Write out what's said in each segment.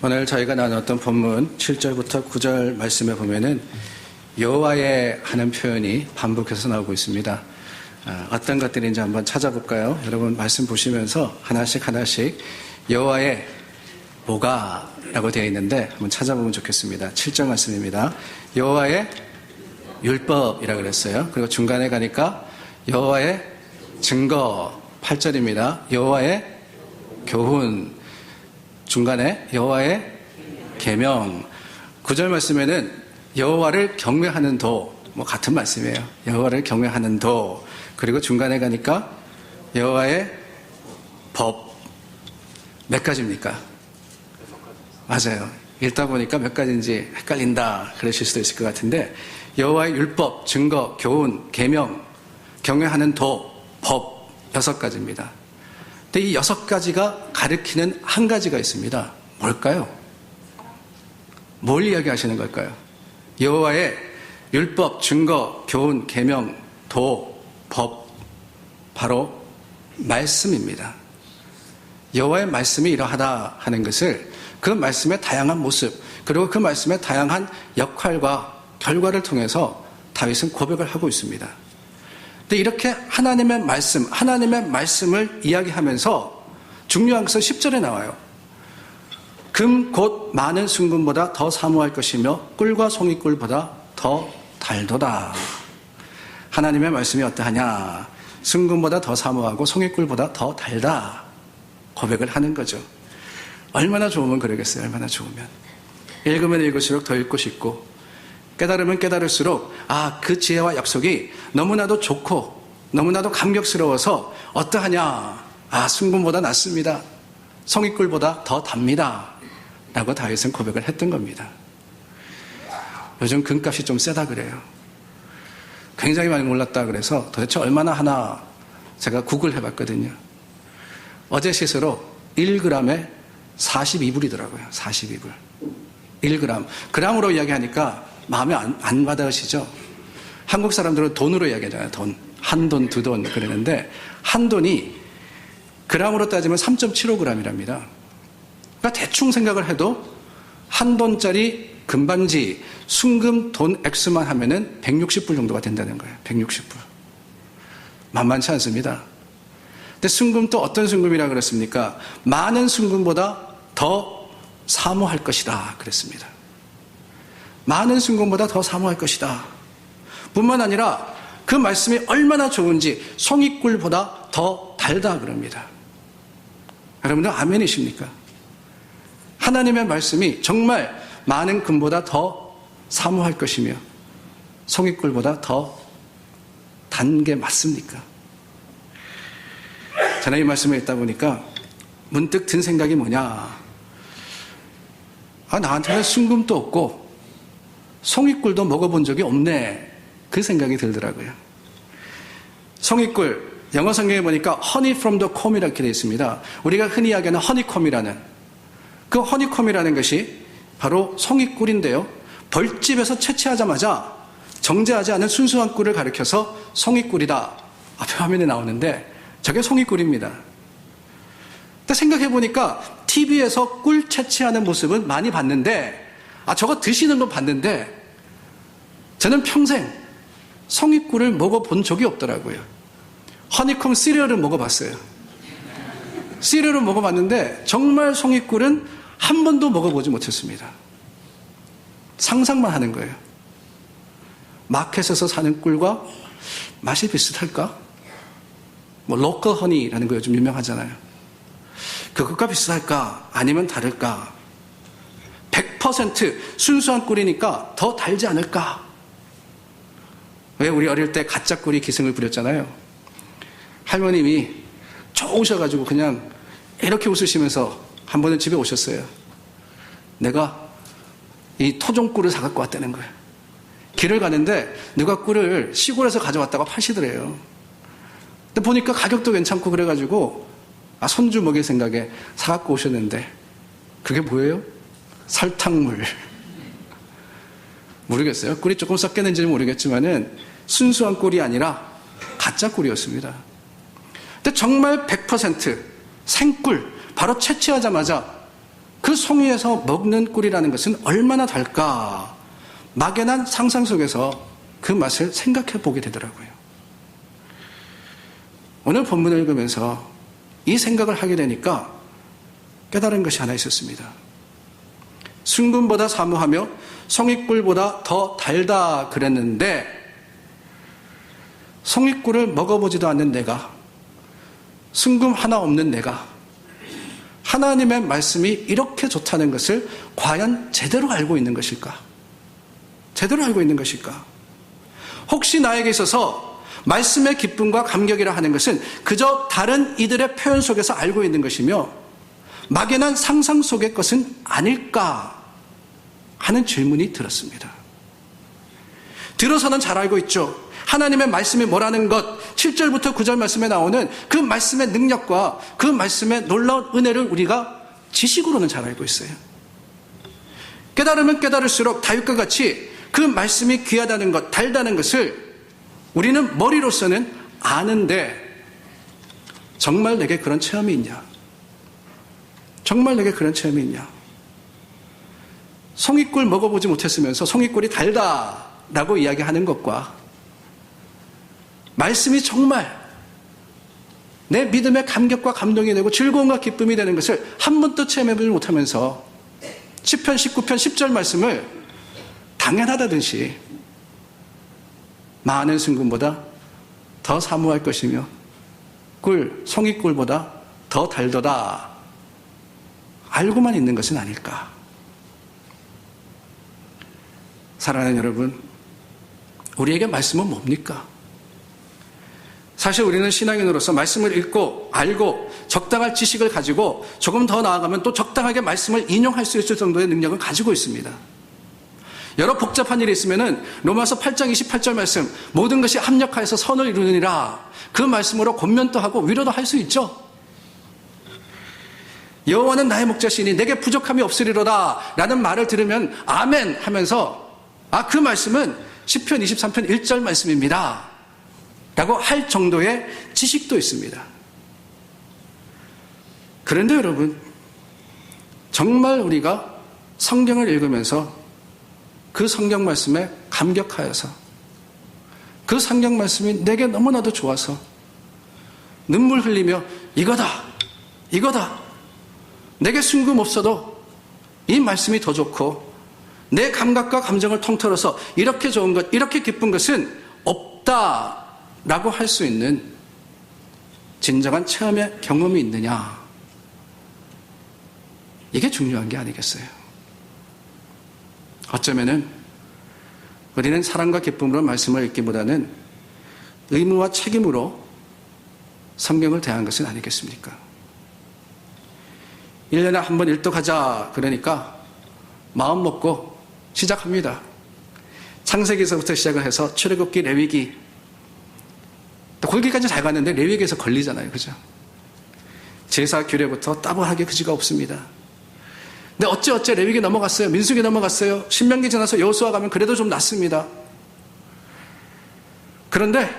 오늘 저희가 나눴던 본문 7절부터 9절 말씀에 보면은 여호와의 하는 표현이 반복해서 나오고 있습니다. 어떤 것들인지 한번 찾아볼까요? 여러분 말씀 보시면서 하나씩 여호와의 뭐가 라고 되어 있는데 한번 찾아보면 좋겠습니다. 7절 말씀입니다. 여호와의 율법이라고 그랬어요. 그리고 중간에 가니까 여호와의 증거 8절입니다. 여호와의 교훈, 중간에 여호와의 계명. 9절 말씀에는 여호와를 경외하는 도, 같은 말씀이에요. 여호와를 경외하는 도. 그리고 중간에 가니까 여호와의 법. 몇 가지입니까? 맞아요. 읽다 보니까 몇 가지인지 헷갈린다 그러실 수도 있을 것 같은데, 여호와의 율법, 증거, 교훈, 계명, 경외하는 도, 법 6가지입니다. 근데 이 6가지가 가리키는 한 가지가 있습니다. 뭘까요? 뭘 이야기하시는 걸까요? 여호와의 율법, 증거, 교훈, 계명, 도, 법, 바로 말씀입니다. 여호와의 말씀이 이러하다 하는 것을 그 말씀의 다양한 모습, 그리고 그 말씀의 다양한 역할과 결과를 통해서 다윗은 고백을 하고 있습니다. 근데 이렇게 하나님의 말씀을 이야기하면서 중요한 것은 10절에 나와요. 금 곧 많은 순금보다 더 사모할 것이며 꿀과 송이꿀보다 더 달도다. 하나님의 말씀이 어떠하냐? 순금보다 더 사모하고 송이꿀보다 더 달다. 고백을 하는 거죠. 얼마나 좋으면 그러겠어요. 얼마나 좋으면. 읽으면 읽을수록 더 읽고 싶고, 깨달으면 깨달을수록 그 지혜와 약속이 너무나도 좋고 너무나도 감격스러워서 어떠하냐? 순금보다 낫습니다. 송이꿀보다 더 답니다. 라고 다윗은 고백을 했던 겁니다. 요즘 금값이 좀 세다 그래요. 굉장히 많이 올랐다 그래서 도대체 얼마나 하나 제가 구글 해봤거든요. 어제 시세로 1g에 42불이더라고요. 42불. 1g. g으로 이야기하니까 마음에 안 와닿으시죠? 한국 사람들은 돈으로 이야기하잖아요. 돈. 한 돈, 두 돈 그러는데 한 돈이 g으로 따지면 3.75g이랍니다. 그러니까 대충 생각을 해도 한 돈짜리 금반지, 순금 돈 액수만 하면은 160불 정도가 된다는 거예요. 160불. 만만치 않습니다. 근데 순금 또 어떤 순금이라 그랬습니까? 많은 순금보다 더 사모할 것이다 그랬습니다. 많은 순금보다 더 사모할 것이다. 뿐만 아니라 그 말씀이 얼마나 좋은지 송이꿀보다 더 달다 그럽니다. 여러분들 아멘이십니까? 하나님의 말씀이 정말 많은 금보다 더 사모할 것이며 송이꿀보다 더 단 게 맞습니까? 저는 이 말씀을 읽다 보니까 문득 든 생각이 뭐냐? 나한테는 순금도 없고 송이꿀도 먹어본 적이 없네. 그 생각이 들더라고요. 송이꿀, 영어 성경에 보니까 honey from the comb 이렇게 되어 있습니다. 우리가 흔히 이야기하는 허니콤이라는, 그 허니콤이라는 것이 바로 송이꿀인데요. 벌집에서 채취하자마자 정제하지 않은 순수한 꿀을 가리켜서 송이꿀이다. 앞에 화면에 나오는데 저게 송이꿀입니다. 근데 생각해보니까 TV에서 꿀 채취하는 모습은 많이 봤는데, 저거 드시는 거 봤는데, 저는 평생 송이꿀을 먹어본 적이 없더라고요. 허니콤 시리얼을 먹어봤어요. 시리얼을 먹어봤는데, 정말 송이꿀은 한 번도 먹어보지 못했습니다. 상상만 하는 거예요. 마켓에서 사는 꿀과 맛이 비슷할까? 로컬 허니라는 거 요즘 유명하잖아요. 그것과 비슷할까? 아니면 다를까? 100% 순수한 꿀이니까 더 달지 않을까? 왜 우리 어릴 때 가짜 꿀이 기승을 부렸잖아요. 할머님이 좋으셔가지고 그냥 이렇게 웃으시면서 한 번은 집에 오셨어요. 내가 이 토종꿀을 사갖고 왔다는 거예요. 길을 가는데 누가 꿀을 시골에서 가져왔다고 파시더래요. 근데 보니까 가격도 괜찮고 그래가지고 손주 먹일 생각에 사갖고 오셨는데 그게 뭐예요? 설탕물. 모르겠어요. 꿀이 조금 섞였는지는 모르겠지만은 순수한 꿀이 아니라 가짜 꿀이었습니다. 근데 정말 100% 생꿀, 바로 채취하자마자 그 송이에서 먹는 꿀이라는 것은 얼마나 달까? 막연한 상상 속에서 그 맛을 생각해 보게 되더라고요. 오늘 본문을 읽으면서 이 생각을 하게 되니까 깨달은 것이 하나 있었습니다. 순금보다 사무하며 송이꿀보다 더 달다 그랬는데, 송이꿀을 먹어보지도 않는 내가, 순금 하나 없는 내가 하나님의 말씀이 이렇게 좋다는 것을 과연 제대로 알고 있는 것일까? 제대로 알고 있는 것일까? 혹시 나에게 있어서 말씀의 기쁨과 감격이라 하는 것은 그저 다른 이들의 표현 속에서 알고 있는 것이며 막연한 상상 속의 것은 아닐까 하는 질문이 들었습니다. 들어서는 잘 알고 있죠. 하나님의 말씀이 뭐라는 것, 7절부터 9절 말씀에 나오는 그 말씀의 능력과 그 말씀의 놀라운 은혜를 우리가 지식으로는 잘 알고 있어요. 깨달으면 깨달을수록 다윗과 같이 그 말씀이 귀하다는 것, 달다는 것을 우리는 머리로서는 아는데, 정말 내게 그런 체험이 있냐? 정말 내게 그런 체험이 있냐? 송이꿀 먹어보지 못했으면서 송이꿀이 달다라고 이야기하는 것과 말씀이 정말 내 믿음의 감격과 감동이 되고 즐거움과 기쁨이 되는 것을 한 번도 체험해보지 못하면서 시편 19편 10절 말씀을 당연하다듯이 많은 순금보다 더 사모할 것이며 송이꿀보다 더 달도다 알고만 있는 것은 아닐까. 사랑하는 여러분, 우리에게 말씀은 뭡니까? 사실 우리는 신앙인으로서 말씀을 읽고 알고 적당한 지식을 가지고 조금 더 나아가면 또 적당하게 말씀을 인용할 수 있을 정도의 능력을 가지고 있습니다. 여러 복잡한 일이 있으면은 로마서 8장 28절 말씀, 모든 것이 합력하여서 선을 이루느니라, 그 말씀으로 권면도 하고 위로도 할 수 있죠. 여호와는 나의 목자시니 내게 부족함이 없으리로다 라는 말을 들으면 아멘 하면서 그 말씀은 시편 23편 1절 말씀입니다 라고 할 정도의 지식도 있습니다. 그런데 여러분, 정말 우리가 성경을 읽으면서 그 성경 말씀에 감격하여서 그 성경 말씀이 내게 너무나도 좋아서 눈물 흘리며 이거다, 이거다, 내게 순금 없어도 이 말씀이 더 좋고 내 감각과 감정을 통틀어서 이렇게 좋은 것, 이렇게 기쁜 것은 없다라고 할 수 있는 진정한 체험의 경험이 있느냐, 이게 중요한 게 아니겠어요? 어쩌면은 우리는 사랑과 기쁨으로 말씀을 읽기보다는 의무와 책임으로 성경을 대한 것은 아니겠습니까? 1년에 한 번 일독하자 그러니까 마음 먹고 시작합니다. 창세기에서부터 시작을 해서 출애굽기, 레위기, 또 거기까지 잘 갔는데 레위기에서 걸리잖아요. 그죠? 제사 규례부터 따분하게 그지가 없습니다. 근데 어째 레위기 넘어갔어요. 민수기 넘어갔어요. 신명기 지나서 여호수아 가면 그래도 좀 낫습니다. 그런데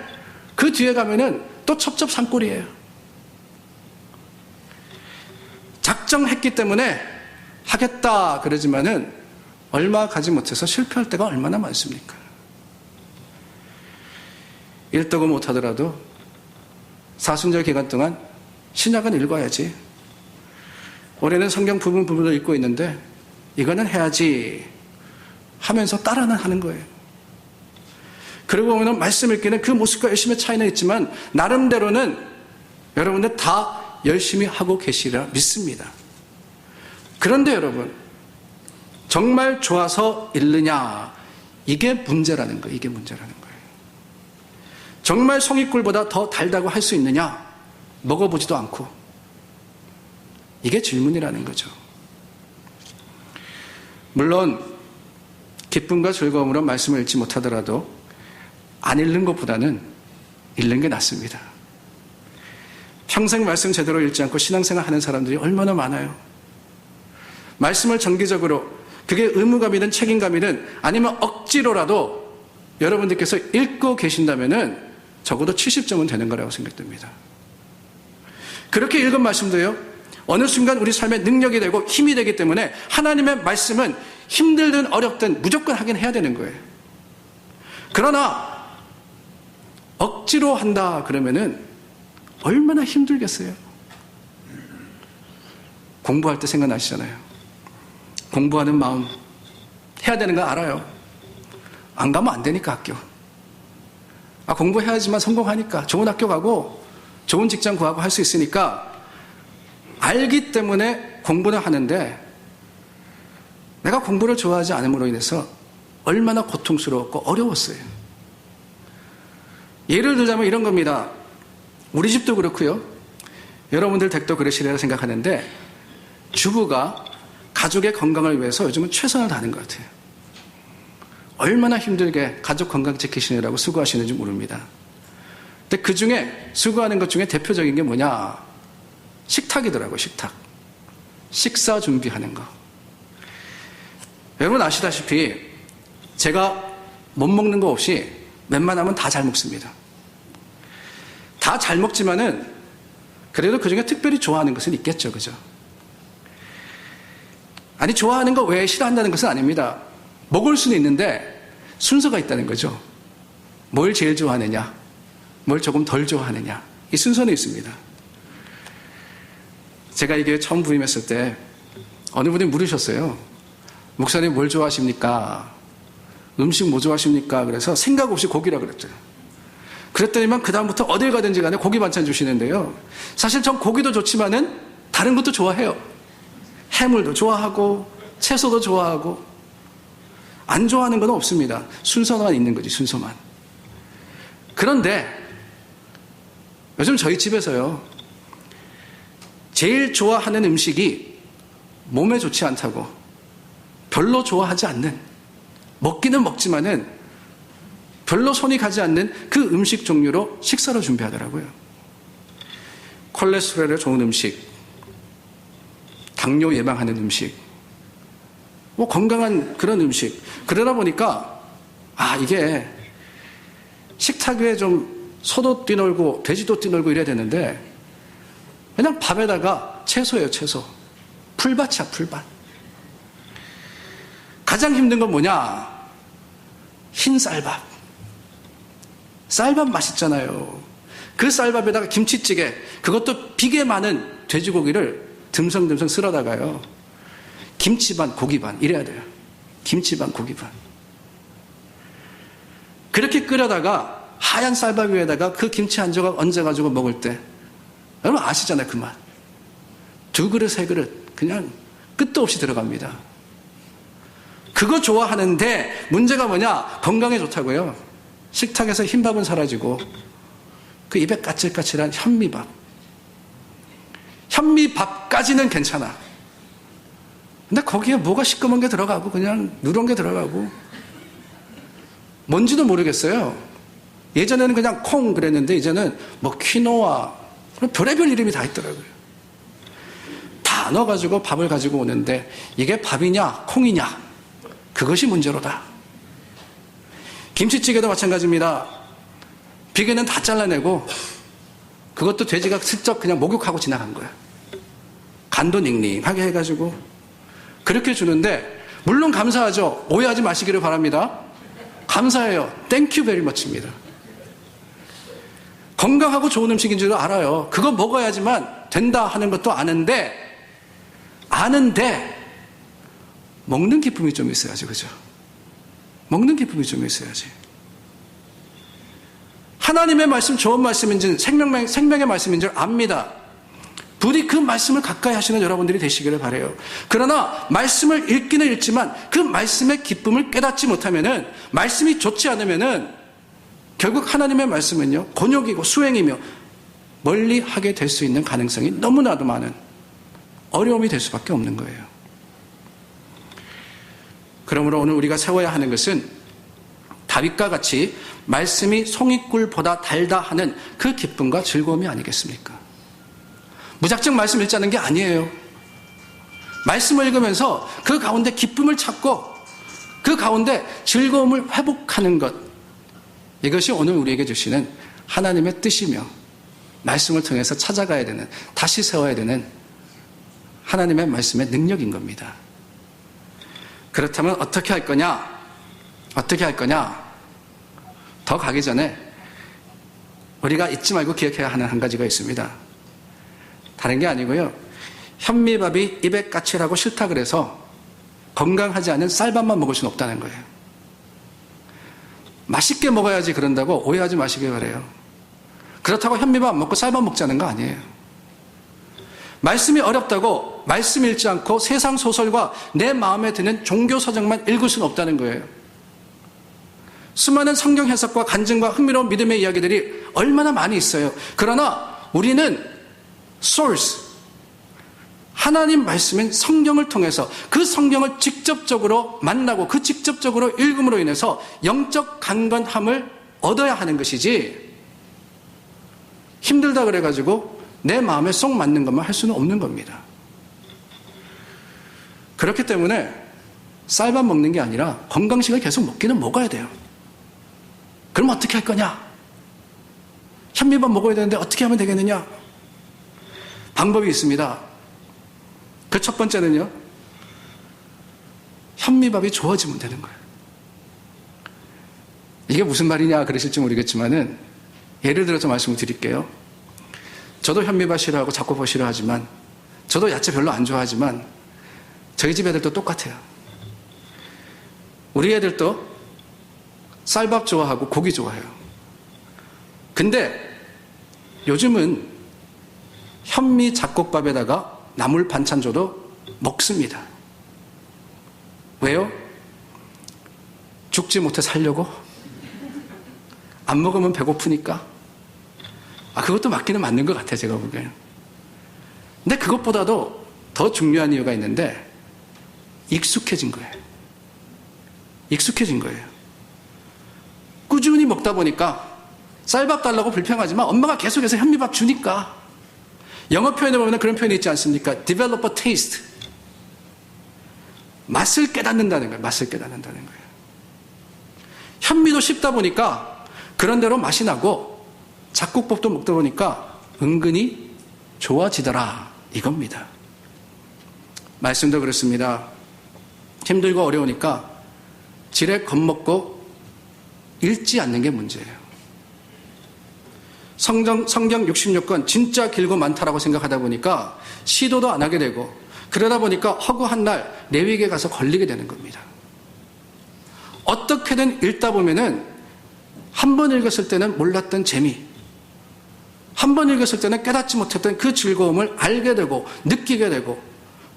그 뒤에 가면은 또 첩첩산골이에요. 작정했기 때문에 하겠다 그러지만은 얼마 가지 못해서 실패할 때가 얼마나 많습니까? 일독을 못하더라도 사순절 기간 동안 신약은 읽어야지. 올해는 성경 부분을 읽고 있는데 이거는 해야지 하면서 따라는 하는 거예요. 그리고 보면 말씀 읽기는 그 모습과 열심히 차이는 있지만 나름대로는 여러분들 다 열심히 하고 계시리라 믿습니다. 그런데 여러분, 정말 좋아서 읽느냐, 이게 문제라는 거예요. 이게 문제라는 거예요. 정말 송이꿀보다 더 달다고 할 수 있느냐? 먹어보지도 않고. 이게 질문이라는 거죠. 물론 기쁨과 즐거움으로 말씀을 읽지 못하더라도 안 읽는 것보다는 읽는 게 낫습니다. 평생 말씀 제대로 읽지 않고 신앙생활 하는 사람들이 얼마나 많아요. 말씀을 정기적으로, 그게 의무감이든 책임감이든 아니면 억지로라도 여러분들께서 읽고 계신다면은 적어도 70점은 되는 거라고 생각됩니다. 그렇게 읽은 말씀도요, 어느 순간 우리 삶의 능력이 되고 힘이 되기 때문에 하나님의 말씀은 힘들든 어렵든 무조건 하긴 해야 되는 거예요. 그러나 억지로 한다 그러면은 얼마나 힘들겠어요. 공부할 때 생각나시잖아요. 공부하는 마음, 해야 되는 거 알아요. 안 가면 안 되니까 학교. 공부해야지만 성공하니까, 좋은 학교 가고 좋은 직장 구하고 할 수 있으니까 알기 때문에 공부는 하는데, 내가 공부를 좋아하지 않음으로 인해서 얼마나 고통스러웠고 어려웠어요. 예를 들자면 이런 겁니다. 우리 집도 그렇고요, 여러분들 댁도 그러시리라 생각하는데, 주부가 가족의 건강을 위해서 요즘은 최선을 다하는 것 같아요. 얼마나 힘들게 가족 건강 지키시느라고 수고하시는지 모릅니다. 근데 그 중에 수고하는 것 중에 대표적인 게 뭐냐? 식탁이더라고요. 식탁. 식사 준비하는 거. 여러분 아시다시피 제가 못 먹는 거 없이 웬만하면 다 잘 먹습니다. 다 잘 먹지만은 그래도 그 중에 특별히 좋아하는 것은 있겠죠. 그죠? 아니, 좋아하는 거 왜 싫어한다는 것은 아닙니다. 먹을 수는 있는데 순서가 있다는 거죠. 뭘 제일 좋아하느냐, 뭘 조금 덜 좋아하느냐, 이 순서는 있습니다. 제가 이게 처음 부임했을 때 어느 분이 물으셨어요. 목사님 뭘 좋아하십니까? 음식 뭐 좋아하십니까? 그래서 생각 없이 고기라 그랬죠. 그랬더니만 그 다음부터 어딜 가든지 간에 고기 반찬 주시는데요, 사실 전 고기도 좋지만은 다른 것도 좋아해요. 해물도 좋아하고 채소도 좋아하고, 안 좋아하는 건 없습니다. 순서만 있는 거지, 순서만. 그런데 요즘 저희 집에서요, 제일 좋아하는 음식이 몸에 좋지 않다고, 별로 좋아하지 않는, 먹기는 먹지만은 별로 손이 가지 않는 그 음식 종류로 식사를 준비하더라고요. 콜레스테롤에 좋은 음식, 당뇨 예방하는 음식, 건강한 그런 음식. 그러다 보니까 이게 식탁 위에 좀 소도 뛰놀고 돼지도 뛰놀고 이래야 되는데, 그냥 밥에다가 채소예요. 채소. 풀밭이야, 풀밭. 가장 힘든 건 뭐냐? 흰 쌀밥. 쌀밥 맛있잖아요. 그 쌀밥에다가 김치찌개, 그것도 비계 많은 돼지고기를 듬성듬성 쓸어다가요, 김치 반 고기 반 이래야 돼요. 김치 반 고기 반. 그렇게 끓여다가 하얀 쌀밥 위에다가 그 김치 한 조각 얹어가지고 먹을 때, 여러분 아시잖아요, 그 맛. 2그릇 3그릇 그냥 끝도 없이 들어갑니다. 그거 좋아하는데 문제가 뭐냐? 건강에 좋다고요. 식탁에서 흰밥은 사라지고 그 입에 까칠까칠한 현미밥, 현미밥까지는 괜찮아. 근데 거기에 뭐가 시꺼먼 게 들어가고 그냥 누런 게 들어가고 뭔지도 모르겠어요. 예전에는 그냥 콩 그랬는데 이제는 뭐 퀴노아, 별의별 이름이 다 있더라고요. 다 넣어가지고 밥을 가지고 오는데 이게 밥이냐 콩이냐, 그것이 문제로다. 김치찌개도 마찬가지입니다. 비계는 다 잘라내고 그것도 돼지가 슬쩍 그냥 목욕하고 지나간 거야. 간도 닝닝하게 해가지고 그렇게 주는데, 물론 감사하죠. 오해하지 마시기를 바랍니다. 감사해요. 땡큐 베리 머치입니다. 건강하고 좋은 음식인 줄 알아요. 그거 먹어야지만 된다 하는 것도 아는데 먹는 기쁨이 좀 있어야지, 그죠? 먹는 기쁨이 좀 있어야지. 하나님의 말씀 좋은 말씀인지 생명의 말씀인 줄 압니다. 부디 그 말씀을 가까이 하시는 여러분들이 되시기를 바라요. 그러나 말씀을 읽기는 읽지만 그 말씀의 기쁨을 깨닫지 못하면은, 말씀이 좋지 않으면은 결국 하나님의 말씀은요, 곤욕이고 수행이며 멀리 하게 될 수 있는 가능성이 너무나도 많은 어려움이 될 수밖에 없는 거예요. 그러므로 오늘 우리가 세워야 하는 것은 다윗과 같이 말씀이 송이꿀보다 달다 하는 그 기쁨과 즐거움이 아니겠습니까? 무작정 말씀 읽자는 게 아니에요. 말씀을 읽으면서 그 가운데 기쁨을 찾고 그 가운데 즐거움을 회복하는 것, 이것이 오늘 우리에게 주시는 하나님의 뜻이며 말씀을 통해서 찾아가야 되는, 다시 세워야 되는 하나님의 말씀의 능력인 겁니다. 그렇다면 어떻게 할 거냐? 어떻게 할 거냐? 더 가기 전에 우리가 잊지 말고 기억해야 하는 한 가지가 있습니다. 다른 게 아니고요. 현미밥이 입에 까칠하고 싫다 그래서 건강하지 않은 쌀밥만 먹을 수는 없다는 거예요. 맛있게 먹어야지 그런다고 오해하지 마시길 바라요. 그렇다고 현미밥 안 먹고 쌀밥 먹자는 거 아니에요. 말씀이 어렵다고 말씀 읽지 않고 세상 소설과 내 마음에 드는 종교 서적만 읽을 수는 없다는 거예요. 수많은 성경 해석과 간증과 흥미로운 믿음의 이야기들이 얼마나 많이 있어요. 그러나 우리는 source, 하나님 말씀인 성경을 통해서 그 성경을 직접적으로 만나고 그 직접적으로 읽음으로 인해서 영적 강건함을 얻어야 하는 것이지, 힘들다 그래가지고 내 마음에 쏙 맞는 것만 할 수는 없는 겁니다. 그렇기 때문에 쌀밥 먹는 게 아니라 건강식을 계속 먹기는 먹어야 돼요. 그럼 어떻게 할 거냐? 현미밥 먹어야 되는데 어떻게 하면 되겠느냐? 방법이 있습니다. 그 첫 번째는요, 현미밥이 좋아지면 되는 거예요. 이게 무슨 말이냐 그러실지 모르겠지만은, 예를 들어서 말씀을 드릴게요. 저도 현미밥 싫어하고 잡곡밥 싫어하지만, 저도 야채 별로 안 좋아하지만 저희 집 애들도 똑같아요. 우리 애들도 쌀밥 좋아하고 고기 좋아해요. 근데 요즘은 현미 잡곡밥에다가 나물 반찬 줘도 먹습니다. 왜요? 죽지 못해 살려고? 안 먹으면 배고프니까? 그것도 맞기는 맞는 것 같아요, 제가 보기에는. 근데 그것보다도 더 중요한 이유가 있는데, 익숙해진 거예요. 익숙해진 거예요. 꾸준히 먹다 보니까 쌀밥 달라고 불평하지만 엄마가 계속해서 현미밥 주니까, 영어 표현에 보면 그런 표현이 있지 않습니까? develop a taste. 맛을 깨닫는다는 거예요. 맛을 깨닫는다는 거예요. 현미도 씹다 보니까 그런 대로 맛이 나고, 잡곡밥도 먹다 보니까 은근히 좋아지더라, 이겁니다. 말씀도 그렇습니다. 힘들고 어려우니까 지레 겁먹고 읽지 않는 게 문제예요. 성경 66권 진짜 길고 많다라고 생각하다 보니까 시도도 안 하게 되고, 그러다 보니까 허구한 날 레위기에 가서 걸리게 되는 겁니다. 어떻게든 읽다 보면은 한 번 읽었을 때는 몰랐던 재미, 한 번 읽었을 때는 깨닫지 못했던 그 즐거움을 알게 되고 느끼게 되고,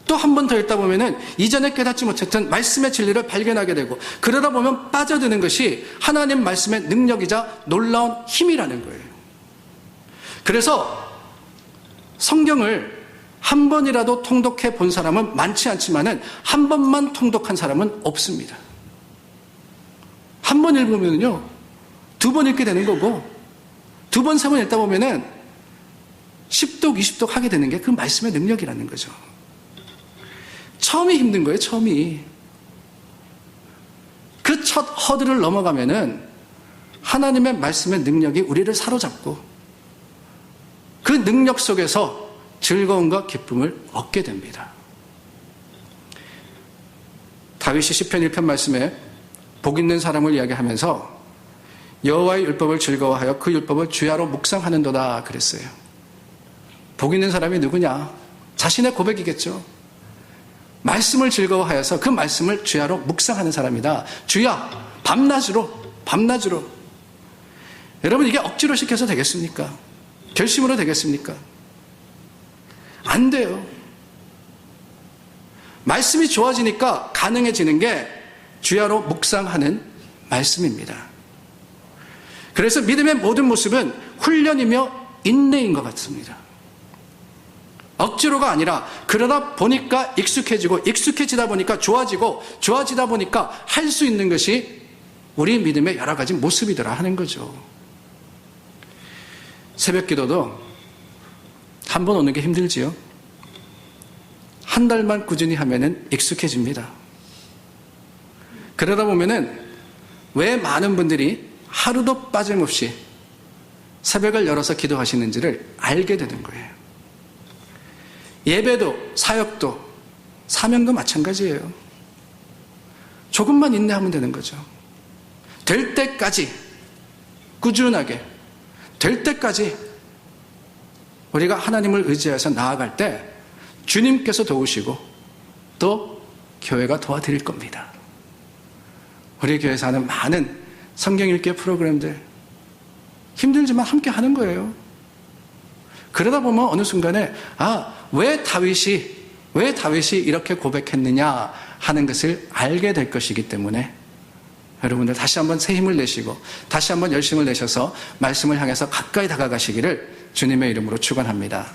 또 한 번 더 읽다 보면은 이전에 깨닫지 못했던 말씀의 진리를 발견하게 되고, 그러다 보면 빠져드는 것이 하나님 말씀의 능력이자 놀라운 힘이라는 거예요. 그래서 성경을 한 번이라도 통독해 본 사람은 많지 않지만은 한 번만 통독한 사람은 없습니다. 한 번 읽으면요, 두 번 읽게 되는 거고, 두 번, 세 번 읽다 보면은 10독, 20독 하게 되는 게 그 말씀의 능력이라는 거죠. 처음이 힘든 거예요, 처음이. 그 첫 허들을 넘어가면은 하나님의 말씀의 능력이 우리를 사로잡고, 그 능력 속에서 즐거움과 기쁨을 얻게 됩니다. 다윗이 시편 1편 말씀에 복 있는 사람을 이야기하면서 여호와의 율법을 즐거워하여 그 율법을 주야로 묵상하는도다 그랬어요. 복 있는 사람이 누구냐? 자신의 고백이겠죠. 말씀을 즐거워하여서 그 말씀을 주야로 묵상하는 사람이다. 주야, 밤낮으로. 여러분, 이게 억지로 시켜서 되겠습니까? 결심으로 되겠습니까? 안 돼요. 말씀이 좋아지니까 가능해지는 게 주야로 묵상하는 말씀입니다. 그래서 믿음의 모든 모습은 훈련이며 인내인 것 같습니다. 억지로가 아니라 그러다 보니까 익숙해지고, 익숙해지다 보니까 좋아지고, 좋아지다 보니까 할 수 있는 것이 우리 믿음의 여러 가지 모습이더라 하는 거죠. 새벽 기도도 한 번 오는 게 힘들지요. 한 달만 꾸준히 하면은 익숙해집니다. 그러다 보면은 왜 많은 분들이 하루도 빠짐없이 새벽을 열어서 기도하시는지를 알게 되는 거예요. 예배도, 사역도, 사명도 마찬가지예요. 조금만 인내하면 되는 거죠. 될 때까지, 꾸준하게, 될 때까지 우리가 하나님을 의지해서 나아갈 때 주님께서 도우시고 또 교회가 도와드릴 겁니다. 우리 교회에서 하는 많은 성경 읽기 프로그램들 힘들지만 함께 하는 거예요. 그러다 보면 어느 순간에 왜 다윗이 이렇게 고백했느냐 하는 것을 알게 될 것이기 때문에 여러분들 다시 한번 새 힘을 내시고 다시 한번 열심을 내셔서 말씀을 향해서 가까이 다가가시기를 주님의 이름으로 축원합니다.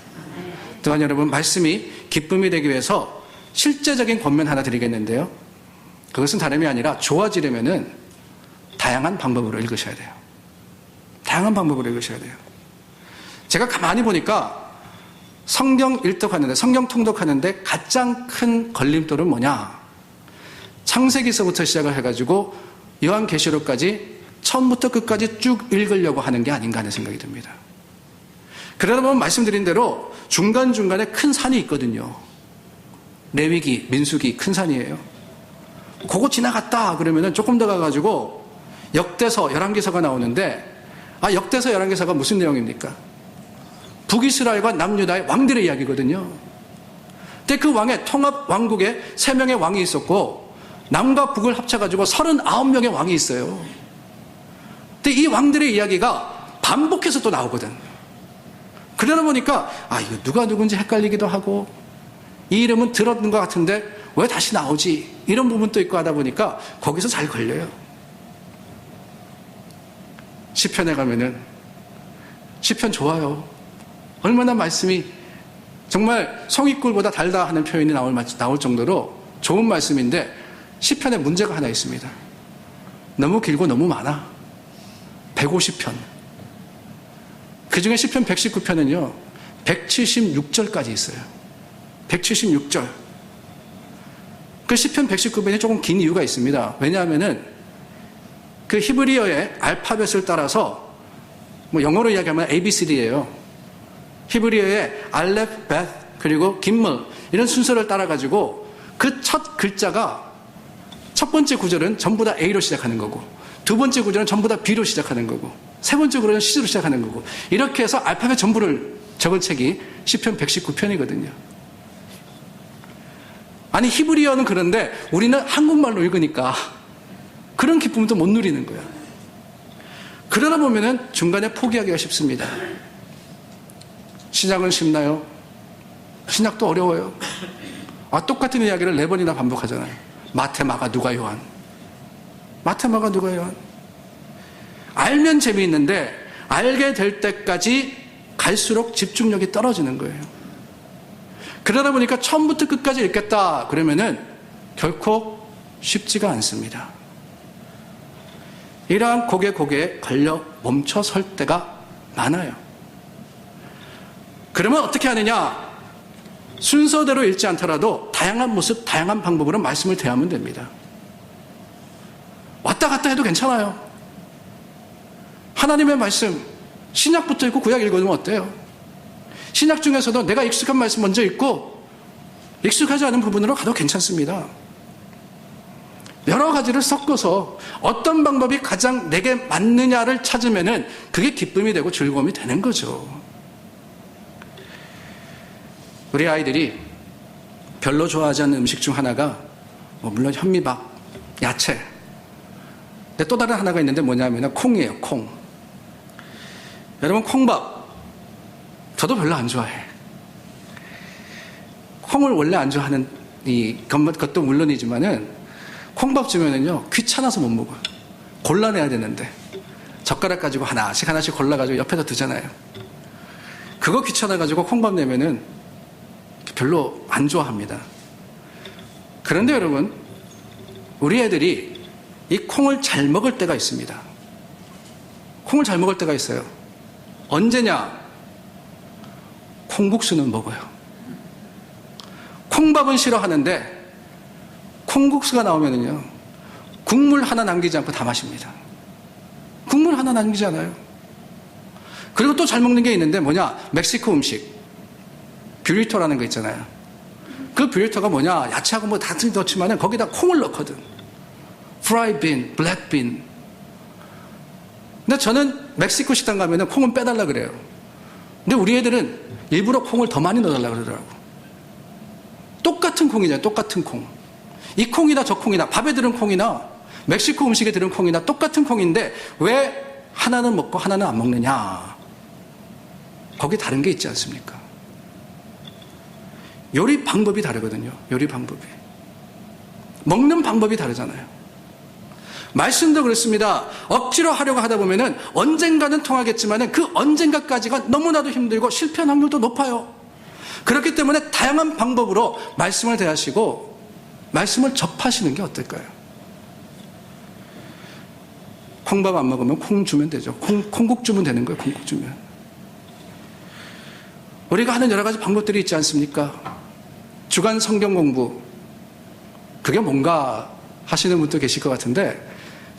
또한 여러분, 말씀이 기쁨이 되기 위해서 실제적인 권면 하나 드리겠는데요. 그것은 다름이 아니라 좋아지려면은 다양한 방법으로 읽으셔야 돼요. 다양한 방법으로 읽으셔야 돼요. 제가 가만히 보니까 성경 일독하는데, 성경 통독하는데 가장 큰 걸림돌은 뭐냐? 창세기서부터 시작을 해가지고 요한계시록까지 처음부터 끝까지 쭉 읽으려고 하는 게 아닌가 하는 생각이 듭니다. 그러다 보면 말씀드린 대로 중간중간에 큰 산이 있거든요. 레위기, 민수기 큰 산이에요. 그거 지나갔다 그러면은 조금 더 가가지고 역대서, 열왕기서가 나오는데, 역대서, 열왕기서가 무슨 내용입니까? 북이스라엘과 남유다의 왕들의 이야기거든요. 근데 그 왕의 통합 왕국에 3명의 왕이 있었고 남과 북을 합쳐가지고 39명의 왕이 있어요. 근데 이 왕들의 이야기가 반복해서 또 나오거든. 그러다 보니까 이거 누가 누군지 헷갈리기도 하고 이 이름은 들었는 것 같은데 왜 다시 나오지? 이런 부분도 있고 하다 보니까 거기서 잘 걸려요. 시편에 가면은 시편 좋아요. 얼마나 말씀이 정말 송이꿀보다 달다 하는 표현이 나올 정도로 좋은 말씀인데 시편에 문제가 하나 있습니다. 너무 길고 너무 많아. 150편. 그 중에 시편 119편은요 176절까지 있어요. 176절. 그 시편 119편이 조금 긴 이유가 있습니다. 왜냐하면은 그 히브리어의 알파벳을 따라서 영어로 이야기하면 ABCD예요. 히브리어의 알렙, 벳, 그리고 김물 이런 순서를 따라가지고 그 첫 글자가 첫 번째 구절은 전부 다 A로 시작하는 거고 두 번째 구절은 전부 다 B로 시작하는 거고 세 번째 구절은 C로 시작하는 거고 이렇게 해서 알파벳 전부를 적은 책이 시편 119편이거든요. 아니 히브리어는 그런데 우리는 한국말로 읽으니까 그런 기쁨도 못 누리는 거야. 그러다 보면은 중간에 포기하기가 쉽습니다. 신약은 쉽나요? 신약도 어려워요. 똑같은 이야기를 4번이나 반복하잖아요. 마태, 마가, 누가, 요한. 마태, 마가, 누가, 요한. 알면 재미있는데 알게 될 때까지 갈수록 집중력이 떨어지는 거예요. 그러다 보니까 처음부터 끝까지 읽겠다 그러면은 결코 쉽지가 않습니다. 이러한 고개 걸려 멈춰 설 때가 많아요. 그러면 어떻게 하느냐? 순서대로 읽지 않더라도 다양한 모습, 다양한 방법으로 말씀을 대하면 됩니다. 왔다 갔다 해도 괜찮아요. 하나님의 말씀, 신약부터 읽고 구약 읽어두면 어때요? 신약 중에서도 내가 익숙한 말씀 먼저 읽고 익숙하지 않은 부분으로 가도 괜찮습니다. 여러 가지를 섞어서 어떤 방법이 가장 내게 맞느냐를 찾으면은 그게 기쁨이 되고 즐거움이 되는 거죠. 우리 아이들이 별로 좋아하지 않는 음식 중 하나가 물론 현미밥, 야채. 근데 또 다른 하나가 있는데 뭐냐면 콩이에요. 콩. 여러분 콩밥 저도 별로 안 좋아해. 콩을 원래 안 좋아하는 것도 물론이지만은 콩밥 주면은요 귀찮아서 못 먹어요. 골라내야 되는데 젓가락 가지고 하나씩 골라가지고 옆에다 두잖아요. 그거 귀찮아가지고 콩밥 내면은 별로 안 좋아합니다. 그런데 여러분 우리 애들이 이 콩을 잘 먹을 때가 있습니다. 콩을 잘 먹을 때가 있어요. 언제냐? 콩국수는 먹어요. 콩밥은 싫어하는데 콩국수가 나오면은요 국물 하나 남기지 않고 다 마십니다. 국물 하나 남기지 않아요. 그리고 또 잘 먹는 게 있는데 뭐냐? 멕시코 음식, 뷰리토라는 거 있잖아요. 그 뷰리토가 뭐냐? 야채하고 뭐 다 넣지만은 거기다 콩을 넣거든. 프라이 빈, 블랙 빈. 근데 저는 멕시코 식당 가면은 콩은 빼달라 그래요. 근데 우리 애들은 일부러 콩을 더 많이 넣어달라 그러더라고. 똑같은 콩이잖아요. 똑같은 콩. 이 콩이나 저 콩이나 밥에 들은 콩이나 멕시코 음식에 들은 콩이나 똑같은 콩인데 왜 하나는 먹고 하나는 안 먹느냐? 거기 다른 게 있지 않습니까? 요리 방법이 다르거든요. 요리 방법이. 먹는 방법이 다르잖아요. 말씀도 그렇습니다. 억지로 하려고 하다 보면은 언젠가는 통하겠지만은 그 언젠가까지가 너무나도 힘들고 실패한 확률도 높아요. 그렇기 때문에 다양한 방법으로 말씀을 대하시고 말씀을 접하시는 게 어떨까요? 콩밥 안 먹으면 콩 주면 되죠. 콩국 주면 되는 거예요. 콩국 주면. 우리가 하는 여러 가지 방법들이 있지 않습니까? 주간 성경 공부. 그게 뭔가 하시는 분도 계실 것 같은데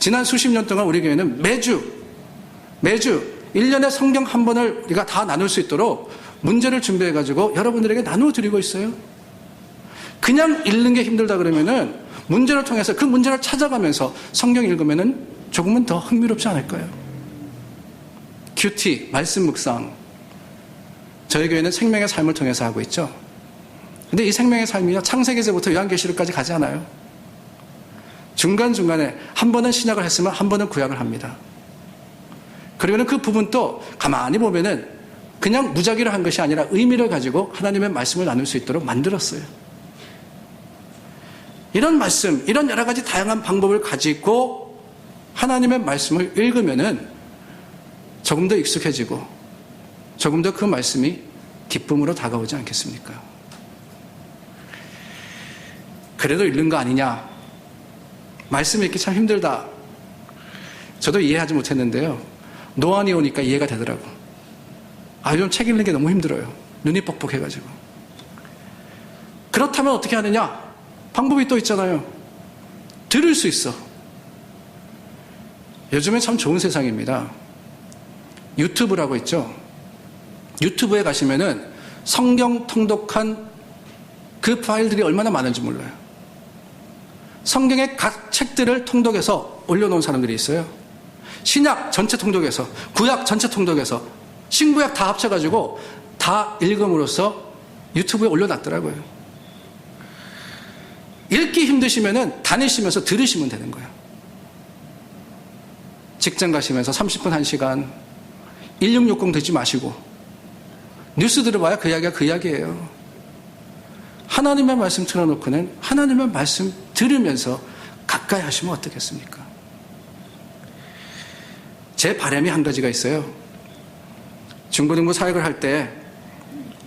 지난 수십 년 동안 우리 교회는 매주 1년에 성경 한 번을 우리가 다 나눌 수 있도록 문제를 준비해가지고 여러분들에게 나누어 드리고 있어요. 그냥 읽는 게 힘들다 그러면은 문제를 통해서 그 문제를 찾아가면서 성경 읽으면은 조금은 더 흥미롭지 않을까요? 큐티, 말씀 묵상. 저희 교회는 생명의 삶을 통해서 하고 있죠. 근데 이 생명의 삶이요, 창세기에서부터 요한계시록까지 가지 않아요. 중간중간에 한 번은 신약을 했으면 한 번은 구약을 합니다. 그리고는 그 부분도 가만히 보면은 그냥 무작위로 한 것이 아니라 의미를 가지고 하나님의 말씀을 나눌 수 있도록 만들었어요. 이런 말씀, 이런 여러 가지 다양한 방법을 가지고 하나님의 말씀을 읽으면은 조금 더 익숙해지고 조금 더 그 말씀이 기쁨으로 다가오지 않겠습니까? 그래도 읽는 거 아니냐? 말씀 읽기 참 힘들다. 저도 이해하지 못했는데요. 노안이 오니까 이해가 되더라고. 요즘 책 읽는 게 너무 힘들어요. 눈이 뻑뻑해가지고. 그렇다면 어떻게 하느냐? 방법이 또 있잖아요. 들을 수 있어. 요즘에 참 좋은 세상입니다. 유튜브라고 있죠. 유튜브에 가시면은 성경 통독한 그 파일들이 얼마나 많은지 몰라요. 성경의 각 책들을 통독해서 올려놓은 사람들이 있어요. 신약 전체 통독해서, 구약 전체 통독해서, 신구약 다 합쳐가지고 다 읽음으로써 유튜브에 올려놨더라고요. 읽기 힘드시면은 다니시면서 들으시면 되는 거예요. 직장 가시면서 30분 1시간 1660 듣지 마시고 뉴스 들어봐야 그 이야기가 그 이야기예요. 하나님의 말씀 틀어놓고는 하나님의 말씀 들으면서 가까이 하시면 어떻겠습니까? 제 바람이 한 가지가 있어요. 중고등부 사역을 할 때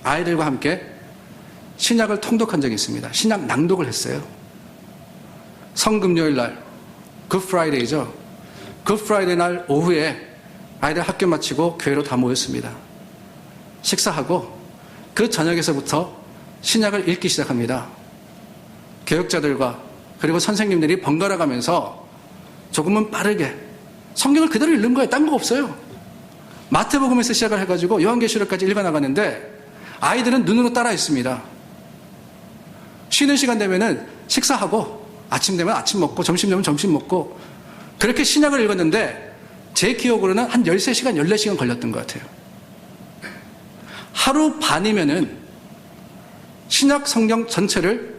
아이들과 함께 신약을 통독한 적이 있습니다. 신약 낭독을 했어요. 성금요일 날, 굿프라이데이죠. 굿프라이데이 날 오후에 아이들 학교 마치고 교회로 다 모였습니다. 식사하고 그 저녁에서부터 신약을 읽기 시작합니다. 교역자들과 그리고 선생님들이 번갈아 가면서 조금은 빠르게 성경을 그대로 읽는 거예요. 딴 거 없어요. 마태복음에서 시작을 해가지고 요한계시록까지 읽어나가는데 아이들은 눈으로 따라 했습니다. 쉬는 시간 되면은 식사하고 아침 되면 아침 먹고 점심 되면 점심 먹고 그렇게 신약을 읽었는데 제 기억으로는 한 13시간, 14시간 걸렸던 것 같아요. 하루 반이면은 신약 성경 전체를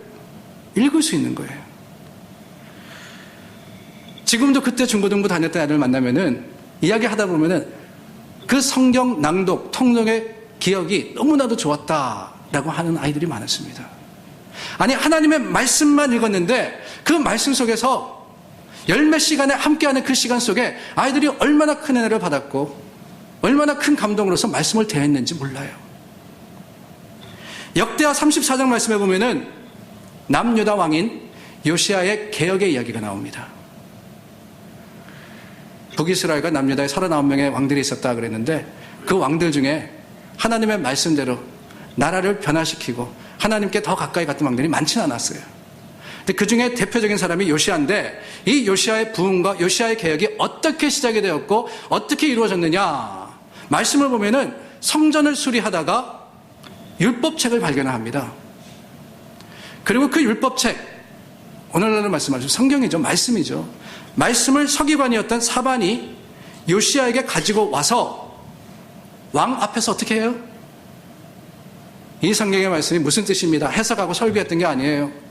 읽을 수 있는 거예요. 지금도 그때 중고등부 다녔던 아이들 만나면은 이야기하다 보면은 그 성경 낭독, 통독의 기억이 너무나도 좋았다라고 하는 아이들이 많았습니다. 아니, 하나님의 말씀만 읽었는데 그 말씀 속에서 열몇 시간에 함께하는 그 시간 속에 아이들이 얼마나 큰 은혜를 받았고 얼마나 큰 감동으로서 말씀을 대했는지 몰라요. 역대하 34장 말씀에 보면은 남유다 왕인 요시야의 개혁의 이야기가 나옵니다. 북이스라엘과 남유다에 39명의 왕들이 있었다 그랬는데 그 왕들 중에 하나님의 말씀대로 나라를 변화시키고 하나님께 더 가까이 갔던 왕들이 많지는 않았어요. 근데 그 중에 대표적인 사람이 요시야인데 이 요시야의 부흥과 요시야의 개혁이 어떻게 시작이 되었고 어떻게 이루어졌느냐. 말씀을 보면은 성전을 수리하다가 율법책을 발견합니다. 그리고 그 율법책, 오늘날로 말씀하신 성경이죠. 말씀이죠. 말씀을 서기관이었던 사반이 요시야에게 가지고 와서 왕 앞에서 어떻게 해요? 이 성경의 말씀이 무슨 뜻입니다. 해석하고 설교했던 게 아니에요.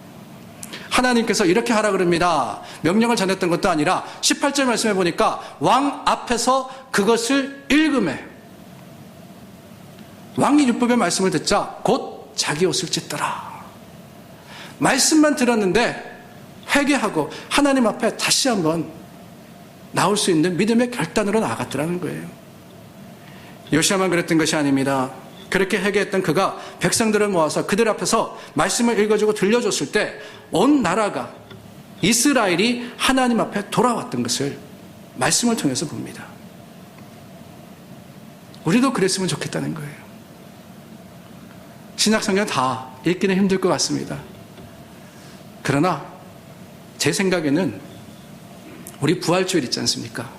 하나님께서 이렇게 하라 그럽니다. 명령을 전했던 것도 아니라 18절 말씀해 보니까 왕 앞에서 그것을 읽음에 왕이 율법의 말씀을 듣자 곧 자기 옷을 찢더라. 말씀만 들었는데 회개하고 하나님 앞에 다시 한번 나올 수 있는 믿음의 결단으로 나아갔더라는 거예요. 요시야만 그랬던 것이 아닙니다. 그렇게 회개했던 그가 백성들을 모아서 그들 앞에서 말씀을 읽어주고 들려줬을 때 온 나라가 이스라엘이 하나님 앞에 돌아왔던 것을 말씀을 통해서 봅니다. 우리도 그랬으면 좋겠다는 거예요. 신약성경 다 읽기는 힘들 것 같습니다. 그러나 제 생각에는 우리 부활주일 있지 않습니까?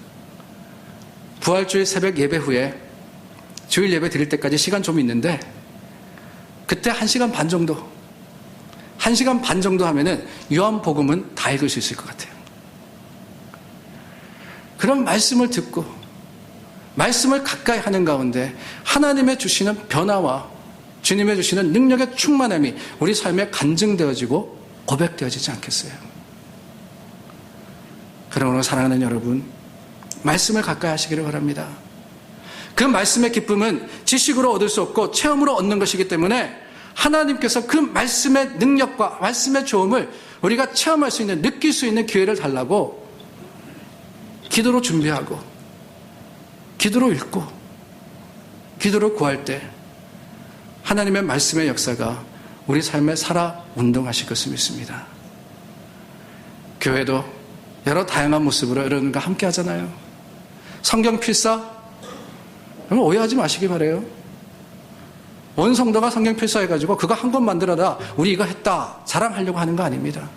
부활주일 새벽 예배 후에 주일 예배 드릴 때까지 시간 좀 있는데 그때 1시간 반 정도 1시간 반 정도 하면은 요한복음은 다 읽을 수 있을 것 같아요. 그런 말씀을 듣고 말씀을 가까이 하는 가운데 하나님의 주시는 변화와 주님의 주시는 능력의 충만함이 우리 삶에 간증되어지고 고백되어지지 않겠어요? 그러므로 사랑하는 여러분, 말씀을 가까이 하시기를 바랍니다. 그 말씀의 기쁨은 지식으로 얻을 수 없고 체험으로 얻는 것이기 때문에 하나님께서 그 말씀의 능력과 말씀의 좋음을 우리가 체험할 수 있는, 느낄 수 있는 기회를 달라고 기도로 준비하고 기도로 읽고 기도로 구할 때 하나님의 말씀의 역사가 우리 삶에 살아 운동하실 것을 믿습니다. 교회도 여러 다양한 모습으로 여러분과 함께 하잖아요. 성경 필사? 여러분 오해하지 마시기 바라요. 온 성도가 성경 필사해가지고 그거 한 권 만들어라 우리 이거 했다 자랑하려고 하는 거 아닙니다.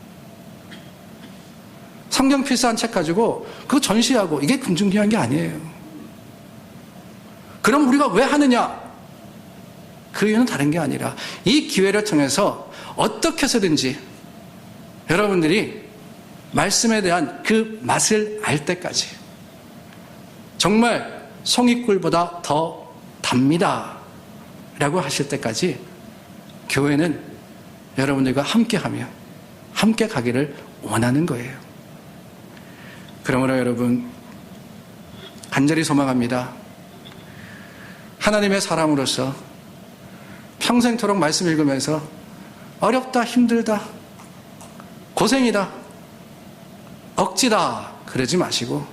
성경 필사한 책 가지고 그거 전시하고 이게 금중귀한 게 아니에요. 그럼 우리가 왜 하느냐? 그 이유는 다른 게 아니라 이 기회를 통해서 어떻게 해서든지 여러분들이 말씀에 대한 그 맛을 알 때까지 정말 송이꿀보다 더 답니다 라고 하실 때까지 교회는 여러분들과 함께하며 함께 가기를 원하는 거예요. 그러므로 여러분 간절히 소망합니다. 하나님의 사람으로서 평생토록 말씀 읽으면서 어렵다, 힘들다, 고생이다, 억지다 그러지 마시고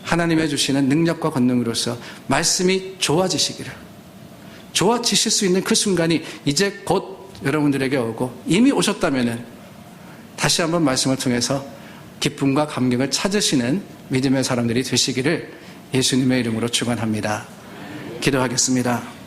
하나님의 주시는 능력과 권능으로서 말씀이 좋아지시기를, 좋아지실 수 있는 그 순간이 이제 곧 여러분들에게 오고 이미 오셨다면 다시 한번 말씀을 통해서 기쁨과 감격을 찾으시는 믿음의 사람들이 되시기를 예수님의 이름으로 축원합니다. 기도하겠습니다.